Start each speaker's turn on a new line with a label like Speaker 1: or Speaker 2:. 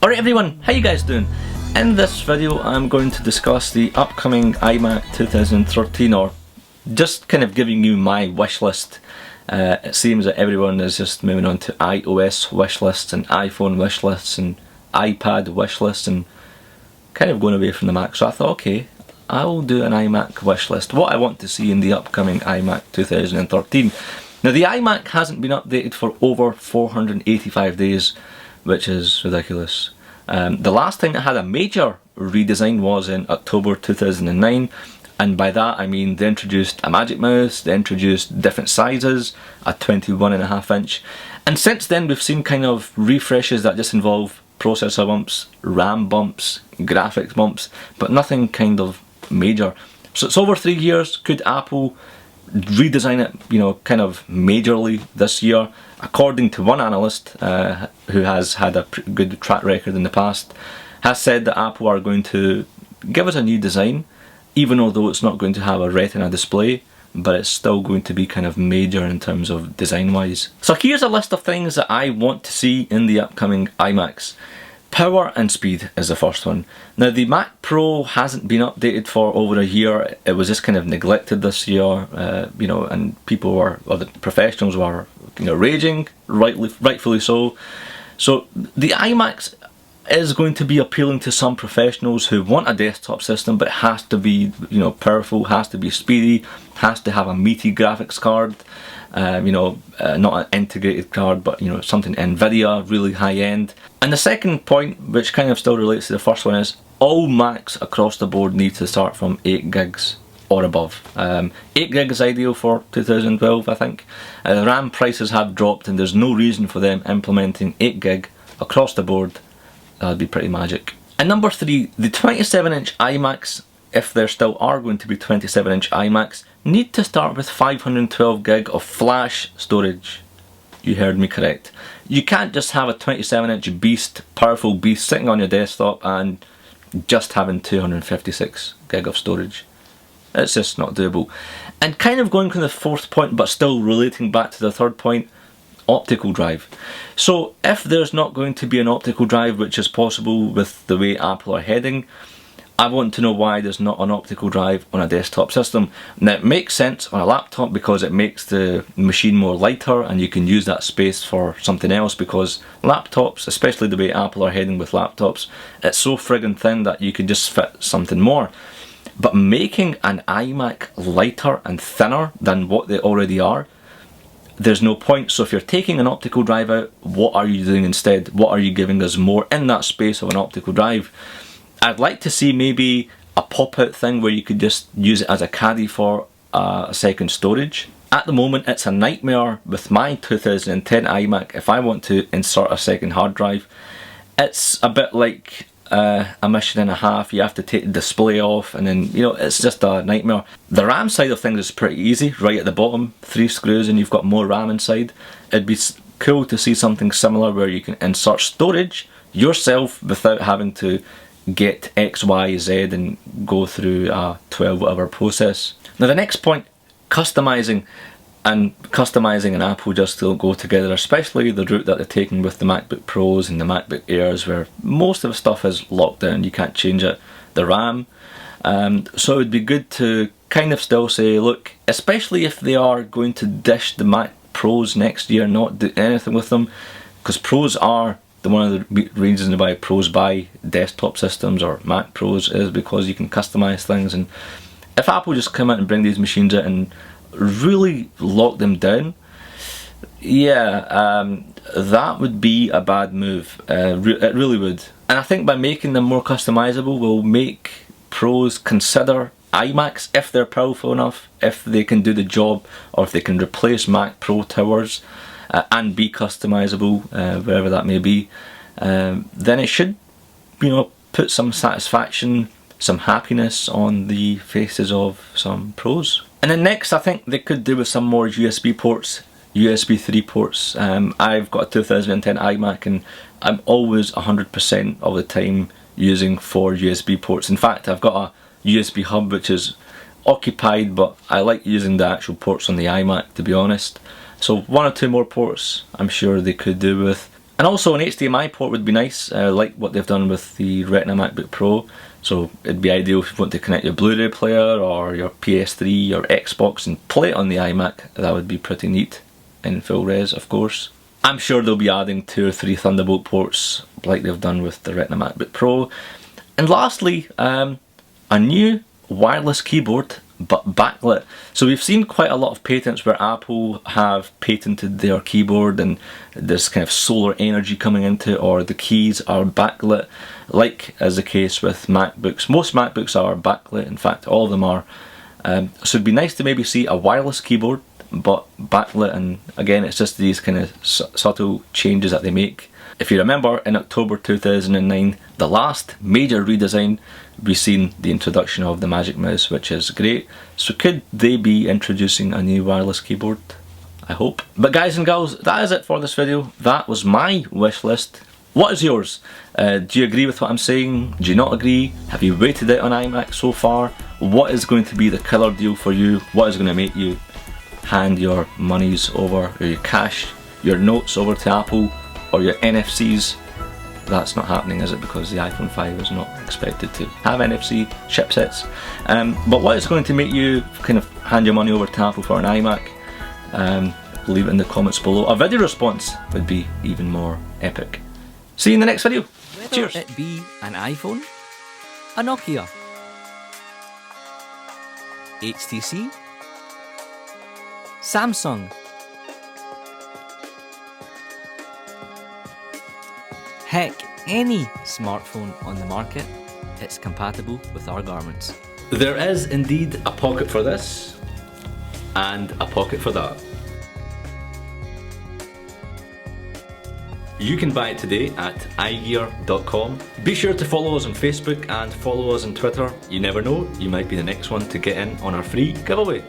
Speaker 1: Alright everyone, how you guys doing? In this video I'm going to discuss the upcoming iMac 2013, or just kind of giving you my wish list. It seems that everyone is just moving on to iOS wish lists and iPhone wish lists and iPad wish lists and kind of going away from the Mac. So I thought, okay, I'll do an iMac wish list. What I want to see in the upcoming iMac 2013. Now the iMac hasn't been updated for over 485 days, which is ridiculous. The last time it had a major redesign was in October 2009, and by that I mean they introduced a Magic Mouse, they introduced different sizes, a 21.5 inch, and since then we've seen kind of refreshes that just involve processor bumps, RAM bumps, graphics bumps, but nothing kind of major. So it's over 3 years. Could Apple redesign it, you know, kind of majorly this year? According to one analyst who has had a good track record in the past, has said that Apple are going to give us a new design, even although it's not going to have a retina display, but it's still going to be kind of major in terms of design wise. So here's a list of things that I want to see in the upcoming iMacs. Power and speed is the first one. Now the Mac Pro hasn't been updated for over a year. It was just kind of neglected this year, you know, and people were, or the professionals were, you know, raging, rightfully so. So the iMacs is going to be appealing to some professionals who want a desktop system, but it has to be, you know, powerful, has to be speedy, has to have a meaty graphics card. You know, not an integrated card, but you know, something NVIDIA, really high end. And the second point, which kind of still relates to the first one, is all Macs across the board need to start from 8 gigs or above. 8 gig is ideal for 2012, I think. The RAM prices have dropped and there's no reason for them implementing 8 gig across the board. That'd be pretty magic. And number 3, the 27-inch iMacs, if there still are going to be 27-inch iMacs, need to start with 512 gig of flash storage. You heard me correct. You can't just have a 27-inch beast, powerful beast, sitting on your desktop and just having 256 gig of storage. It's just not doable. And kind of going to the fourth point, but still relating back to the third point, optical drive. So if there's not going to be an optical drive, which is possible with the way Apple are heading, I want to know why there's not an optical drive on a desktop system. Now it makes sense on a laptop because it makes the machine more lighter and you can use that space for something else, because laptops, especially the way Apple are heading with laptops, it's so friggin' thin that you can just fit something more. But making an iMac lighter and thinner than what they already are, there's no point. So if you're taking an optical drive out, what are you doing instead? What are you giving us more in that space of an optical drive? I'd like to see maybe a pop-out thing where you could just use it as a caddy for a second storage. At the moment it's a nightmare with my 2010 iMac. If I want to insert a second hard drive, it's a bit like a mission and a half. You have to take the display off and then, you know, it's just a nightmare. The RAM side of things is pretty easy. Right at the bottom, 3 screws and you've got more RAM inside. It'd be cool to see something similar where you can insert storage yourself without having to get X, Y, Z and go through a 12 whatever process. Now the next point, customizing. And customizing and Apple just don't go together, especially the route that they're taking with the MacBook Pros and the MacBook Airs, where most of the stuff is locked down, you can't change it, the RAM. So it would be good to kind of still say, look, especially if they are going to dish the Mac Pros next year, not do anything with them, because Pros are one of the reasons why Pros buy desktop systems or Mac Pros is because you can customize things. And if Apple just come out and bring these machines out and really lock them down, yeah, that would be a bad move. It really would. And I think by making them more customizable will make Pros consider iMacs if they're powerful enough, if they can do the job, or if they can replace Mac Pro towers and be customizable, wherever that may be. Then it should, you know, put some satisfaction, some happiness on the faces of some Pros. And then next, I think they could do with some more USB ports, USB 3 ports. I've got a 2010 iMac and I'm always 100% of the time using 4 USB ports. In fact, I've got a USB hub which is occupied, but I like using the actual ports on the iMac, to be honest. So 1 or 2 more ports I'm sure they could do with. And also an HDMI port would be nice, like what they've done with the Retina MacBook Pro. So it'd be ideal if you want to connect your Blu-ray player or your PS3 or Xbox and play it on the iMac. That would be pretty neat, in full res of course. I'm sure they'll be adding 2 or 3 Thunderbolt ports like they've done with the Retina MacBook Pro. And lastly, a new wireless keyboard but backlit. So we've seen quite a lot of patents where Apple have patented their keyboard and there's kind of solar energy coming into it, or the keys are backlit, like as the case with MacBooks. Most MacBooks are backlit, in fact all of them are. So it'd be nice to maybe see a wireless keyboard but backlit, and again it's just these kind of subtle changes that they make. If you remember, in October 2009, the last major redesign, we've seen the introduction of the Magic Mouse, which is great. So could they be introducing a new wireless keyboard? I hope. But guys and girls, that is it for this video. That was my wish list. What is yours? Do you agree with what I'm saying? Do you not agree? Have you waited out on iMac so far? What is going to be the killer deal for you? What is going to make you hand your monies over, or your cash, your notes over to Apple, or your NFCs? That's not happening, is it? Because the iPhone 5 is not expected to have NFC chipsets. But what is going to make you kind of hand your money over to Apple for an iMac? Leave it in the comments below. A video response would be even more epic. See you in the next video.
Speaker 2: Whether
Speaker 1: Cheers.
Speaker 2: it be an iPhone, a Nokia, HTC, Samsung, heck, any smartphone on the market, it's compatible with our garments.
Speaker 1: There is indeed a pocket for this and a pocket for that. You can buy it today at igear.com. Be sure to follow us on Facebook and follow us on Twitter. You never know, you might be the next one to get in on our free giveaway.